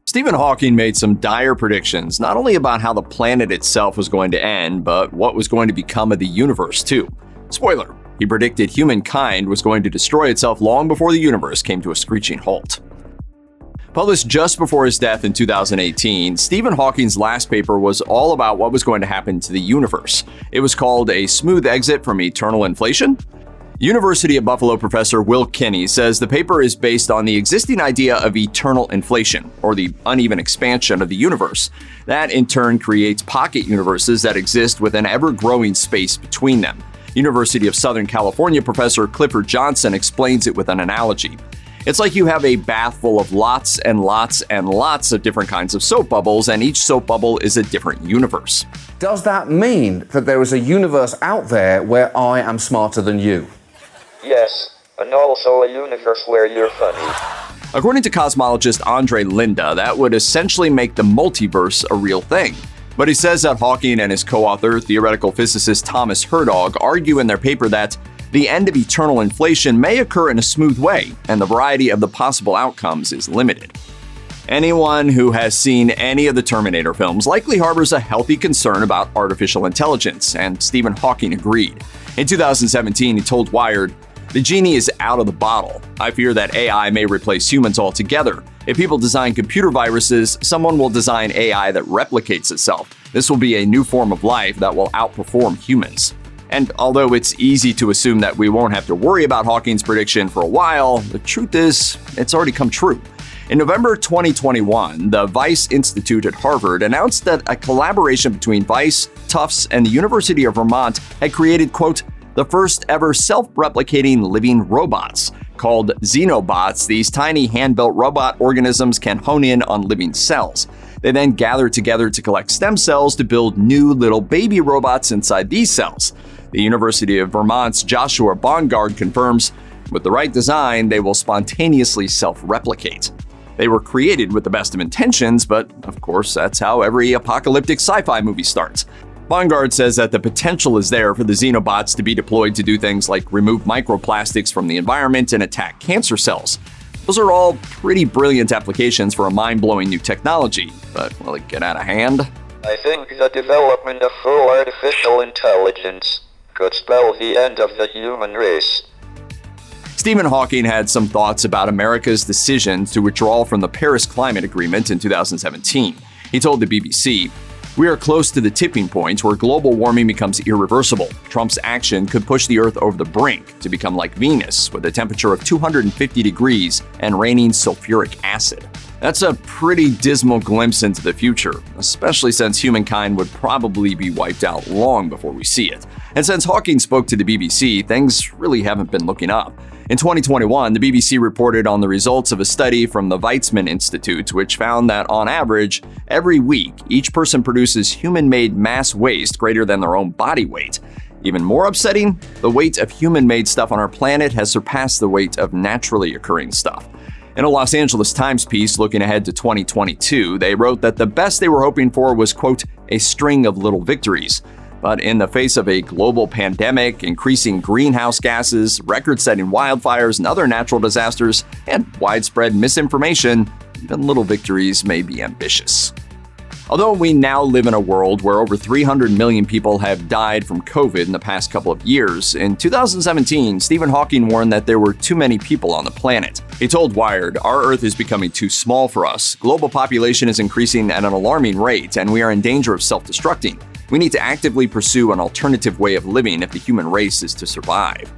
Stephen Hawking made some dire predictions, not only about how the planet itself was going to end, but what was going to become of the universe, too. Spoiler, he predicted humankind was going to destroy itself long before the universe came to a screeching halt. Published just before his death in 2018, Stephen Hawking's last paper was all about what was going to happen to the universe. It was called A Smooth Exit from Eternal Inflation. University of Buffalo professor Will Kinney says the paper is based on the existing idea of eternal inflation, or the uneven expansion of the universe. That in turn creates pocket universes that exist with an ever-growing space between them. University of Southern California professor Clifford Johnson explains it with an analogy. It's like you have a bath full of lots and lots and lots of different kinds of soap bubbles, and each soap bubble is a different universe. Does that mean that there is a universe out there where I am smarter than you? Yes, and also a universe where you're funny. According to cosmologist Andre Linda, that would essentially make the multiverse a real thing. But he says that Hawking and his co-author, theoretical physicist Thomas Herdog, argue in their paper that the end of eternal inflation may occur in a smooth way, and the variety of the possible outcomes is limited. Anyone who has seen any of the Terminator films likely harbors a healthy concern about artificial intelligence, and Stephen Hawking agreed. In 2017, he told Wired, "The genie is out of the bottle. I fear that AI may replace humans altogether. If people design computer viruses, someone will design AI that replicates itself. This will be a new form of life that will outperform humans." And although it's easy to assume that we won't have to worry about Hawking's prediction for a while, the truth is, it's already come true. In November 2021, the Weiss Institute at Harvard announced that a collaboration between Weiss, Tufts, and the University of Vermont had created, quote, the first ever self-replicating living robots. Called xenobots, these tiny hand-built robot organisms can hone in on living cells. They then gather together to collect stem cells to build new little baby robots inside these cells. The University of Vermont's Joshua Bongard confirms, with the right design, they will spontaneously self-replicate. They were created with the best of intentions, but of course, that's how every apocalyptic sci-fi movie starts. Bongard says that the potential is there for the xenobots to be deployed to do things like remove microplastics from the environment and attack cancer cells. Those are all pretty brilliant applications for a mind-blowing new technology, but will it get out of hand? I think the development of full artificial intelligence could spell the end of the human race. Stephen Hawking had some thoughts about America's decision to withdraw from the Paris Climate Agreement in 2017. He told the BBC, "We are close to the tipping point where global warming becomes irreversible. Trump's action could push the Earth over the brink to become like Venus, with a temperature of 250 degrees and raining sulfuric acid." That's a pretty dismal glimpse into the future, especially since humankind would probably be wiped out long before we see it. And since Hawking spoke to the BBC, things really haven't been looking up. In 2021, the BBC reported on the results of a study from the Weizmann Institute, which found that on average, every week, each person produces human-made mass waste greater than their own body weight. Even more upsetting, the weight of human-made stuff on our planet has surpassed the weight of naturally occurring stuff. In a Los Angeles Times piece looking ahead to 2022, they wrote that the best they were hoping for was, quote, a string of little victories. But in the face of a global pandemic, increasing greenhouse gases, record-setting wildfires and other natural disasters, and widespread misinformation, even little victories may be ambitious. Although we now live in a world where over 300 million people have died from COVID in the past couple of years, in 2017, Stephen Hawking warned that there were too many people on the planet. He told Wired, "Our Earth is becoming too small for us. Global population is increasing at an alarming rate, and we are in danger of self-destructing. We need to actively pursue an alternative way of living if the human race is to survive."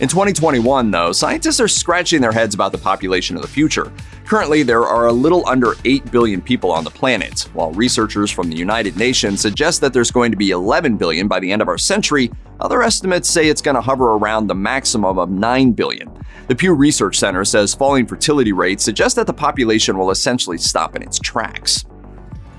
In 2021, though, scientists are scratching their heads about the population of the future. Currently, there are a little under 8 billion people on the planet, while researchers from the United Nations suggest that there's going to be 11 billion by the end of our century. Other estimates say it's going to hover around the maximum of 9 billion. The Pew Research Center says falling fertility rates suggest that the population will essentially stop in its tracks.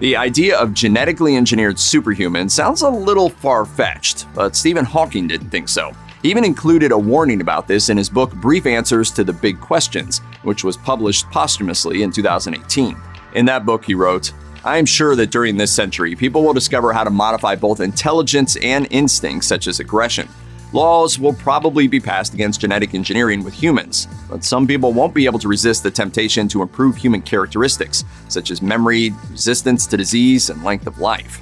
The idea of genetically engineered superhumans sounds a little far-fetched, but Stephen Hawking didn't think so. He even included a warning about this in his book Brief Answers to the Big Questions, which was published posthumously in 2018. In that book, he wrote, "I am sure that during this century, people will discover how to modify both intelligence and instincts such as aggression. Laws will probably be passed against genetic engineering with humans, but some people won't be able to resist the temptation to improve human characteristics, such as memory, resistance to disease, and length of life.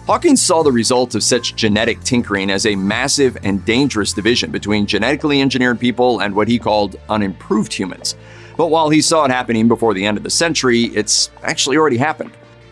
Hawking saw the result of such genetic tinkering as a massive and dangerous division between genetically engineered people and what he called unimproved humans. But while he saw it happening before the end of the century, it's actually already happened.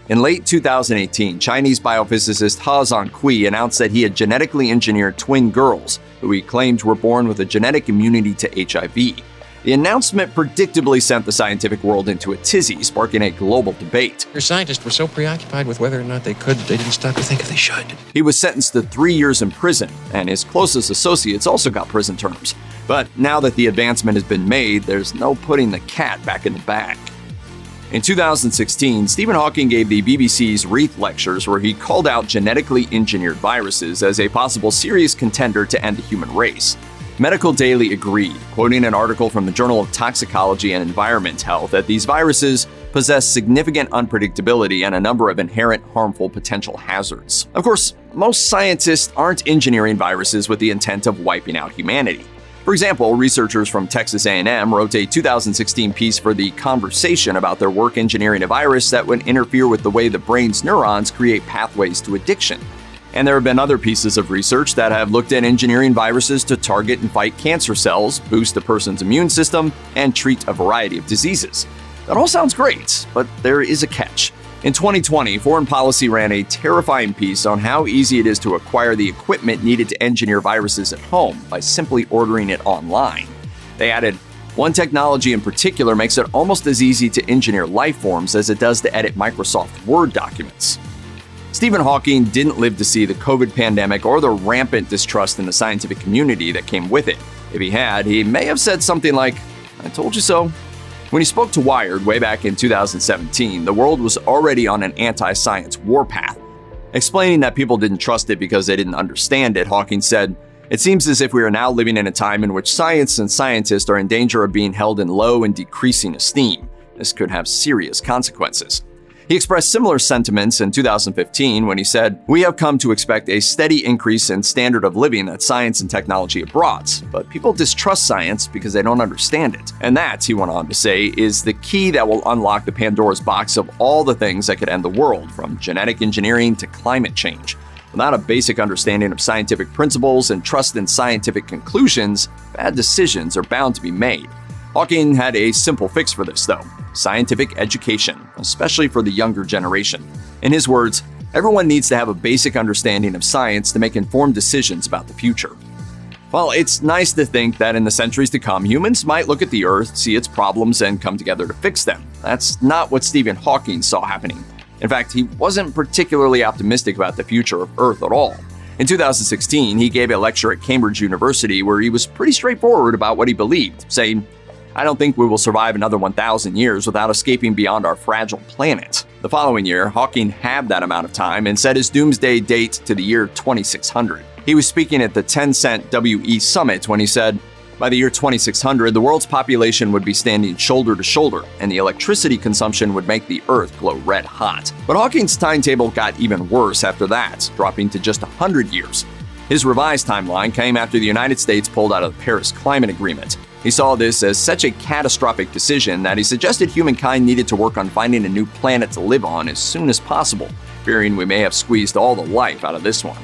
In late 2018, Chinese biophysicist He Zhankui announced that he had genetically engineered twin girls, who he claimed were born with a genetic immunity to HIV. The announcement predictably sent the scientific world into a tizzy, sparking a global debate. Your scientists were so preoccupied with whether or not they could that they didn't stop to think if they should. He was sentenced to 3 years in prison, and his closest associates also got prison terms. But now that the advancement has been made, there's no putting the cat back in the bag. In 2016, Stephen Hawking gave the BBC's Reith Lectures where he called out genetically engineered viruses as a possible serious contender to end the human race. Medical Daily agreed, quoting an article from the Journal of Toxicology and Environment Health that these viruses possess significant unpredictability and a number of inherent harmful potential hazards. Of course, most scientists aren't engineering viruses with the intent of wiping out humanity. For example, researchers from Texas A&M wrote a 2016 piece for The Conversation about their work engineering a virus that would interfere with the way the brain's neurons create pathways to addiction. And there have been other pieces of research that have looked at engineering viruses to target and fight cancer cells, boost a person's immune system, and treat a variety of diseases. That all sounds great, but there is a catch. In 2020, Foreign Policy ran a terrifying piece on how easy it is to acquire the equipment needed to engineer viruses at home by simply ordering it online. They added, "One technology in particular makes it almost as easy to engineer life forms as it does to edit Microsoft Word documents." Stephen Hawking didn't live to see the COVID pandemic or the rampant distrust in the scientific community that came with it. If he had, he may have said something like, "I told you so." When he spoke to Wired way back in 2017, the world was already on an anti-science warpath. Explaining that people didn't trust it because they didn't understand it, Hawking said, "It seems as if we are now living in a time in which science and scientists are in danger of being held in low and decreasing esteem. This could have serious consequences." He expressed similar sentiments in 2015 when he said, "We have come to expect a steady increase in standard of living that science and technology have brought, but people distrust science because they don't understand it. And that," he went on to say, "is the key that will unlock the Pandora's box of all the things that could end the world, from genetic engineering to climate change. Without a basic understanding of scientific principles and trust in scientific conclusions, bad decisions are bound to be made." Hawking had a simple fix for this, though: scientific education, especially for the younger generation. In his words, everyone needs to have a basic understanding of science to make informed decisions about the future. Well, it's nice to think that in the centuries to come, humans might look at the Earth, see its problems, and come together to fix them. That's not what Stephen Hawking saw happening. In fact, he wasn't particularly optimistic about the future of Earth at all. In 2016, he gave a lecture at Cambridge University where he was pretty straightforward about what he believed, saying, "I don't think we will survive another 1,000 years without escaping beyond our fragile planet." The following year, Hawking halved that amount of time and set his doomsday date to the year 2600. He was speaking at the 10-cent WE Summit when he said, "By the year 2600, the world's population would be standing shoulder to shoulder, and the electricity consumption would make the Earth glow red hot." But Hawking's timetable got even worse after that, dropping to just 100 years. His revised timeline came after the United States pulled out of the Paris Climate Agreement. He saw this as such a catastrophic decision that he suggested humankind needed to work on finding a new planet to live on as soon as possible, fearing we may have squeezed all the life out of this one.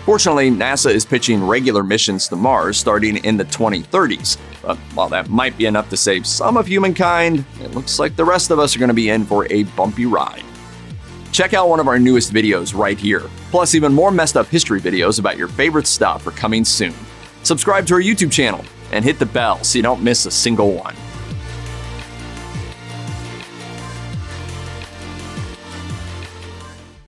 Fortunately, NASA is pitching regular missions to Mars starting in the 2030s. But while that might be enough to save some of humankind, it looks like the rest of us are going to be in for a bumpy ride. Check out one of our newest videos right here. Plus, even more messed up history videos about your favorite stuff are coming soon. Subscribe to our YouTube channel and hit the bell so you don't miss a single one.